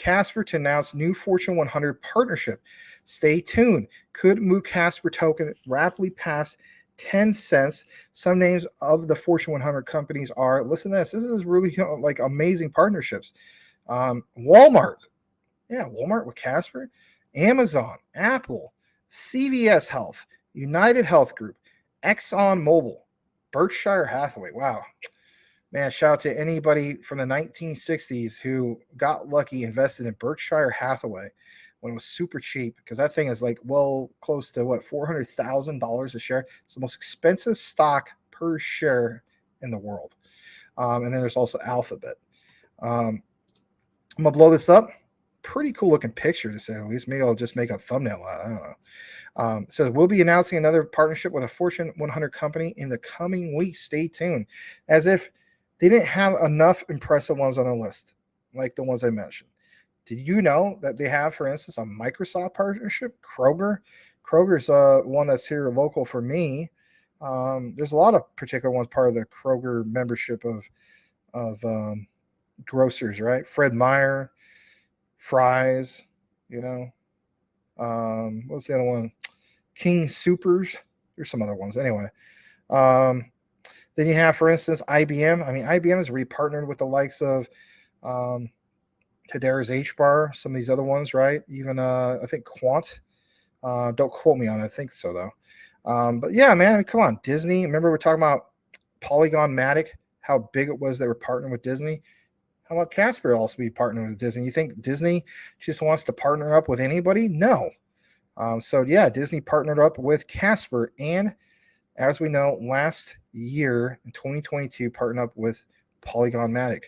Casper to announce new Fortune 100 partnership. Stay tuned. Could move Casper token rapidly past 10 cents. Some names of the Fortune 100 companies are, listen to this. This is really like amazing partnerships. Walmart. Yeah, Walmart with Casper. Amazon, Apple, CVS Health, United Health Group, Exxon Mobil, Berkshire Hathaway. Wow. Man, shout out to anybody from the 1960s who got lucky, invested in Berkshire Hathaway when it was super cheap, because that thing is like, well, close to what, $400,000 a share. It's the most expensive stock per share in the world. And then there's also Alphabet. I'm going to blow this up. Pretty cool looking picture, to say the least. Maybe I'll just make a thumbnail out. I don't know. It says we'll be announcing another partnership with a Fortune 100 company in the coming weeks. Stay tuned. As if they didn't have enough impressive ones on their list, like the ones I mentioned. Did you know that they have, for instance, a Microsoft partnership? Kroger's one that's here local for me. There's a lot of particular ones part of the Kroger membership of grocers, right? Fred Meyer, Fry's, what's the other one? King Supers. There's some other ones. Anyway, then you have, for instance, IBM. I mean, IBM has partnered with the likes of Hedera's H-Bar, some of these other ones, right? Even, I think, Quant. Don't quote me on it. I think so, though. But yeah, man, I mean, come on. Disney. Remember we're talking about Polygon-Matic, how big it was they were partnering with Disney? How about Casper also be partnering with Disney? You think Disney just wants to partner up with anybody? No. So, yeah, Disney partnered up with Casper. And as we know, last year in 2022, partnered up with Polygon-Matic.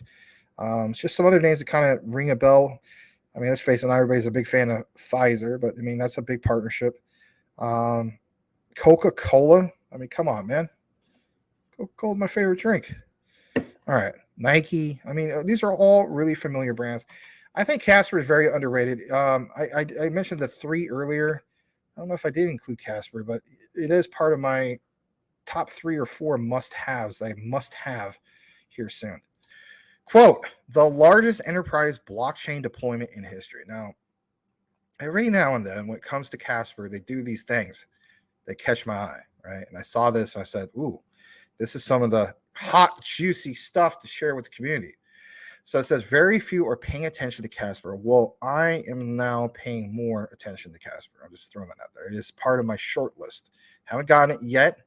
It's just some other names that kind of ring a bell. I mean, let's face it, not everybody's a big fan of Pfizer, but, I mean, that's a big partnership. Coca-Cola. I mean, come on, man. Coca-Cola is my favorite drink. All right. Nike. I mean, these are all really familiar brands. I think Casper is very underrated. I mentioned the 3 earlier. I don't know if I did include Casper, but it is part of my top 3 or 4 must-haves that I must have here soon. Quote, the largest enterprise blockchain deployment in history. Now, every now and then when it comes to Casper, they do these things. They catch my eye, right? And I saw this and I said, ooh, this is some of the hot, juicy stuff to share with the community. So it says very few are paying attention to Casper. Well, I am now paying more attention to Casper. I'm just throwing that out there. It is part of my short list. Haven't gotten it yet,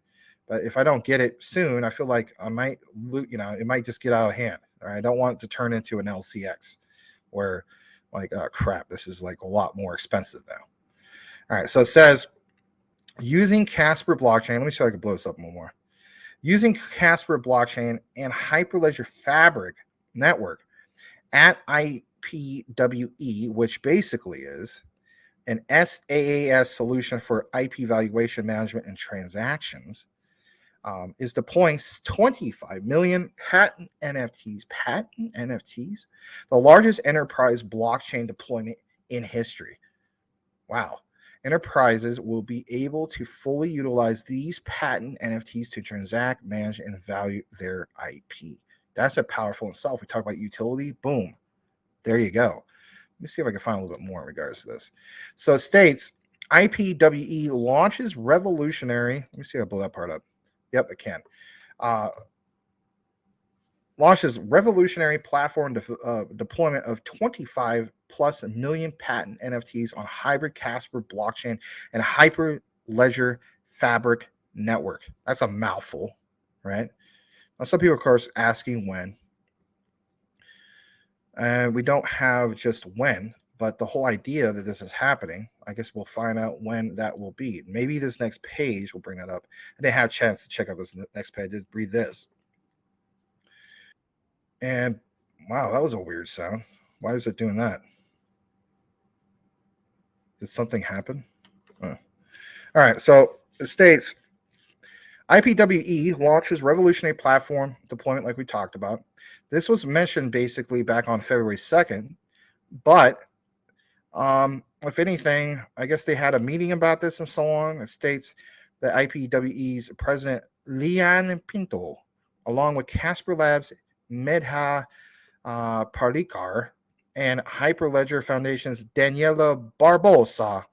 but if I don't get it soon, I feel like I might, it might just get out of hand. Right? I don't want it to turn into an LCX where, like, oh, crap, this is like a lot more expensive now. All right, so it says using Casper blockchain. Let me see if I can blow this up a little more. Using Casper blockchain and Hyperledger Fabric network at IPWE, which basically is an SaaS solution for IP valuation management and transactions, is deploying 25 million patent NFTs, the largest enterprise blockchain deployment in history. Wow. Enterprises will be able to fully utilize these patent NFTs to transact, manage, and value their IP. That's a powerful in itself. We talk about utility. Boom. There you go. Let me see if I can find a little bit more in regards to this. So it states, IPWE launches revolutionary. Let me see if I blow that part up. Yep, it can. Launches revolutionary platform deployment of 25 plus million patent NFTs on hybrid Casper blockchain and Hyperledger Fabric network. That's a mouthful, right? Now, some people, of course, asking when. And we don't have just when, but the whole idea that this is happening, I guess we'll find out when that will be. Maybe this next page will bring that up. I didn't have a chance to check out this next page. I did read this. And wow, that was a weird sound. Why is it doing that? Did something happen? Oh. All right, so it states IPWE launches revolutionary platform deployment like we talked about. This was mentioned basically back on February 2nd, but if anything, I guess they had a meeting about this and so on. It states that IPWE's president, Lian Pinto, along with Casper Labs, Medha Parlikar, and Hyperledger Foundation's Daniela Barbosa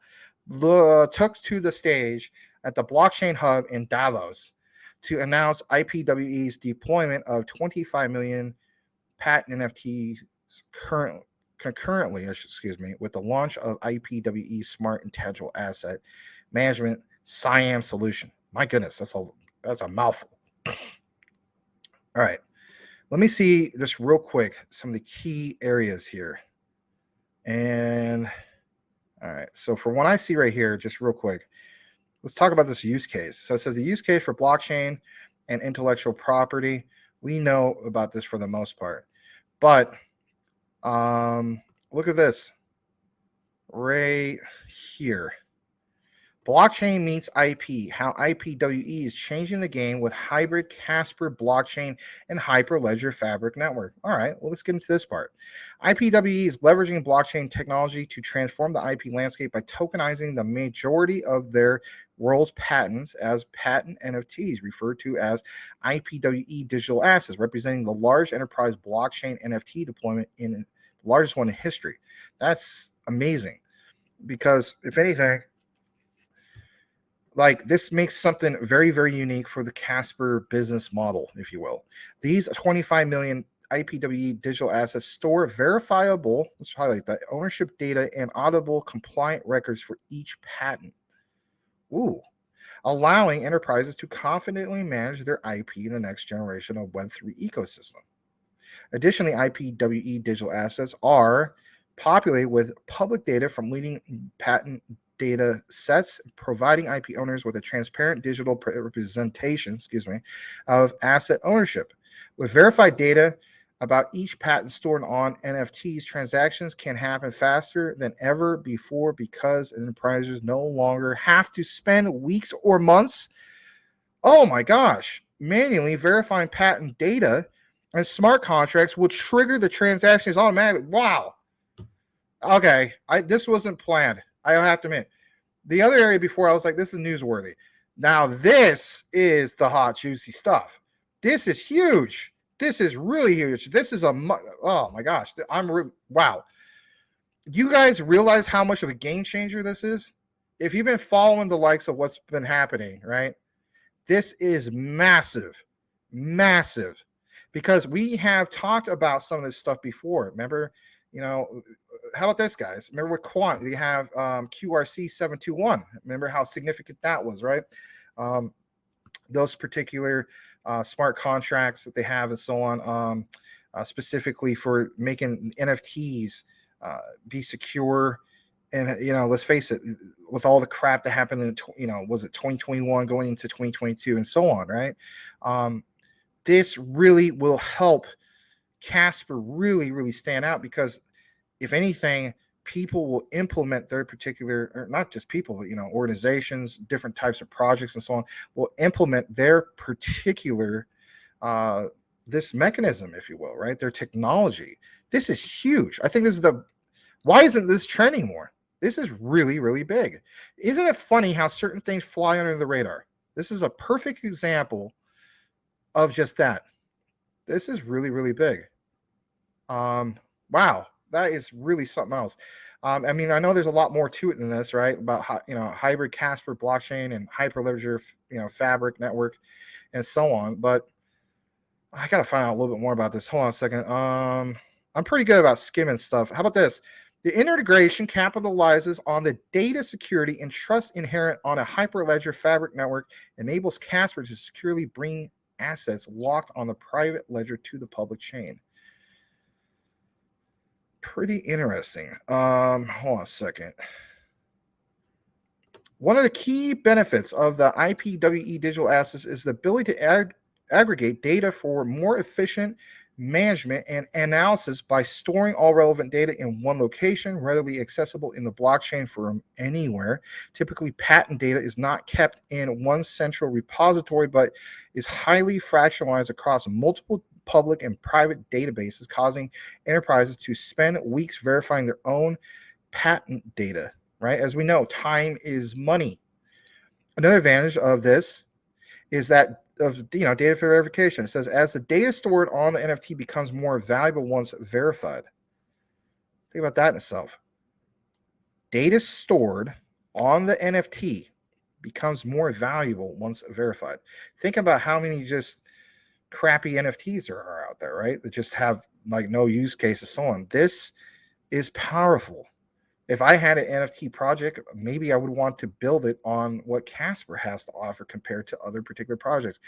took to the stage at the Blockchain Hub in Davos to announce IPWE's deployment of 25 million patent NFTs concurrently, with the launch of IPWE's Smart Intangible Asset Management SIAM solution. My goodness, that's a mouthful. All right, let me see just real quick some of the key areas here. And all right, so for what I see right here, just real quick, let's talk about this use case. So it says the use case for blockchain and intellectual property. We know about this for the most part, but look at this right here. Blockchain meets IP, how IPWE is changing the game with hybrid Casper blockchain and Hyperledger Fabric network. All right, well, let's get into this part. IPWE is leveraging blockchain technology to transform the IP landscape by tokenizing the majority of their world's patents as patent NFTs, referred to as IPWE digital assets, representing the large enterprise blockchain NFT deployment in the largest one in history. That's amazing because, if anything, like, this makes something very, very unique for the Casper business model, if you will. These 25 million IPWE digital assets store verifiable, let's highlight that, ownership data and auditable compliant records for each patent. Ooh, allowing enterprises to confidently manage their IP in the next generation of Web3 ecosystem. Additionally, IPWE digital assets are populated with public data from leading patent data sets, providing IP owners with a transparent digital representation, of asset ownership. With verified data about each patent stored on NFTs, transactions can happen faster than ever before because enterprises no longer have to spend weeks or months, oh my gosh, manually verifying patent data, and smart contracts will trigger the transactions automatically. Wow. Okay, this wasn't planned. I have to admit. The other area before, I was like, this is newsworthy. Now, this is the hot, juicy stuff. This is huge. This is really huge. This is oh my gosh. Wow. You guys realize how much of a game changer this is? If you've been following the likes of what's been happening, right? This is massive, massive. Because we have talked about some of this stuff before. Remember, how about this, guys? Remember with Quant, you have QRC 721. Remember how significant that was, right? Those particular smart contracts that they have and so on, specifically for making NFTs be secure. And, let's face it, with all the crap that happened in, was it 2021 going into 2022 and so on, right? This really will help Casper really, really stand out because, if anything, people will implement their particular, or not just people, but organizations, different types of projects and so on, will implement their particular this mechanism, if you will, right? Their technology. This is huge. I think this is why isn't this trending more? This is really, really big. Isn't it funny how certain things fly under the radar? This is a perfect example of just that. This is really, really big. Wow, that is really something else. I mean, I know there's a lot more to it than this, right? About hybrid Casper blockchain and Hyperledger, Fabric network, and so on. But I gotta find out a little bit more about this. Hold on a second. I'm pretty good about skimming stuff. How about this? The integration capitalizes on the data security and trust inherent on a Hyperledger Fabric network, enables Casper to securely bring assets locked on the private ledger to the public chain. Pretty interesting. Hold on a second. One of the key benefits of the IPWE digital assets is the ability to aggregate data for more efficient management and analysis by storing all relevant data in one location, readily accessible in the blockchain from anywhere. Typically, patent data is not kept in one central repository, but is highly fractionalized across multiple public and private databases, causing enterprises to spend weeks verifying their own patent data, right? As we know, time is money. Another advantage of this is that data verification. It says, as the data stored on the NFT becomes more valuable once verified. Think about that in itself. Data stored on the NFT becomes more valuable once verified. Think about how many just crappy NFTs are out there, right? That just have like no use cases, so on. This is powerful. If I had an NFT project, maybe I would want to build it on what Casper has to offer compared to other particular projects.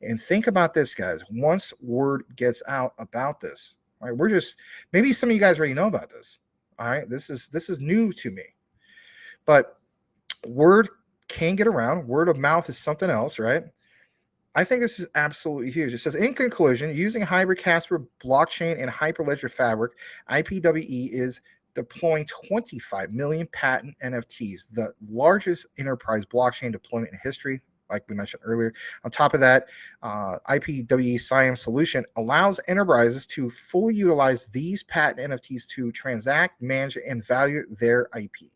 And think about this, guys. Once word gets out about this, right? We're just, maybe some of you guys already know about this. All right. This is new to me. But word can get around. Word of mouth is something else, right? I think this is absolutely huge. It says, in conclusion, using hybrid Casper blockchain and Hyperledger Fabric, IPWE is deploying 25 million patent NFTs, the largest enterprise blockchain deployment in history, like we mentioned earlier. On top of that, IPWE SIAM solution allows enterprises to fully utilize these patent NFTs to transact, manage, and value their IP.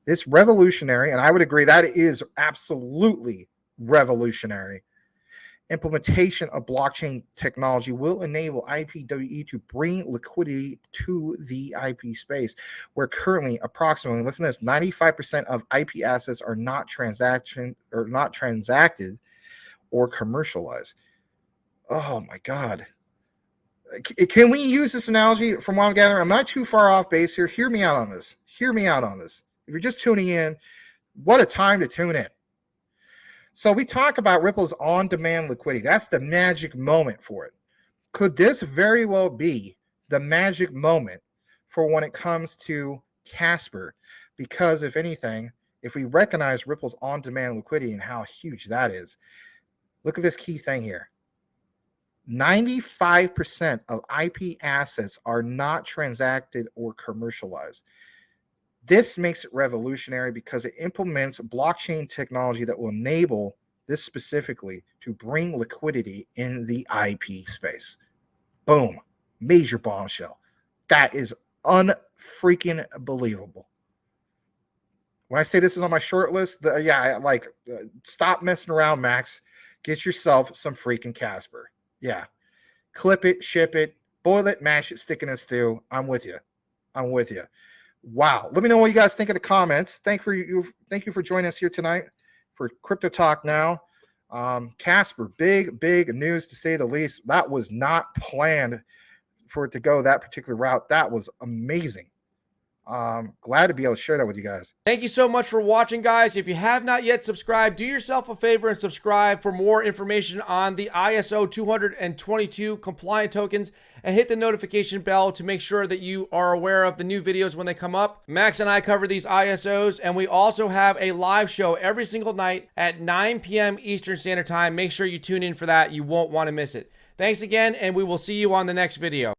This revolutionary, and I would agree that is absolutely revolutionary, implementation of blockchain technology will enable IPWE to bring liquidity to the IP space, where currently approximately, listen to this, 95% of IP assets are not transacted or commercialized. Oh my God. Can we use this analogy from what I'm gathering? I'm not too far off base here. Hear me out on this. Hear me out on this. If you're just tuning in, what a time to tune in. So we talk about Ripple's on-demand liquidity. That's the magic moment for it. Could this very well be the magic moment for when it comes to Casper? Because if anything, if we recognize Ripple's on-demand liquidity and how huge that is, look at this key thing here. 95% of IP assets are not transacted or commercialized. This makes it revolutionary because it implements blockchain technology that will enable this specifically to bring liquidity in the IP space. Boom. Major bombshell. That is unfreaking believable. When I say this is on my short list, stop messing around, Max. Get yourself some freaking Casper. Yeah. Clip it, ship it, boil it, mash it, stick it in a stew. I'm with you. I'm with you. Wow. Let me know what you guys think in the comments. Thank you for joining us here tonight for Crypto Talk Now. Casper, big news to say the least. That was not planned for it to go that particular route. That was amazing. Glad to be able to share that with you guys. Thank you so much for watching, guys. If you have not yet subscribed, do yourself a favor and subscribe for more information on the ISO 222 compliant tokens, and hit the notification bell to make sure that you are aware of the new videos when they come up. Max and I cover these ISOs, and we also have a live show every single night at 9 p.m. Eastern Standard Time. Make sure you tune in for that. You won't want to miss it. Thanks again, and we will see you on the next video.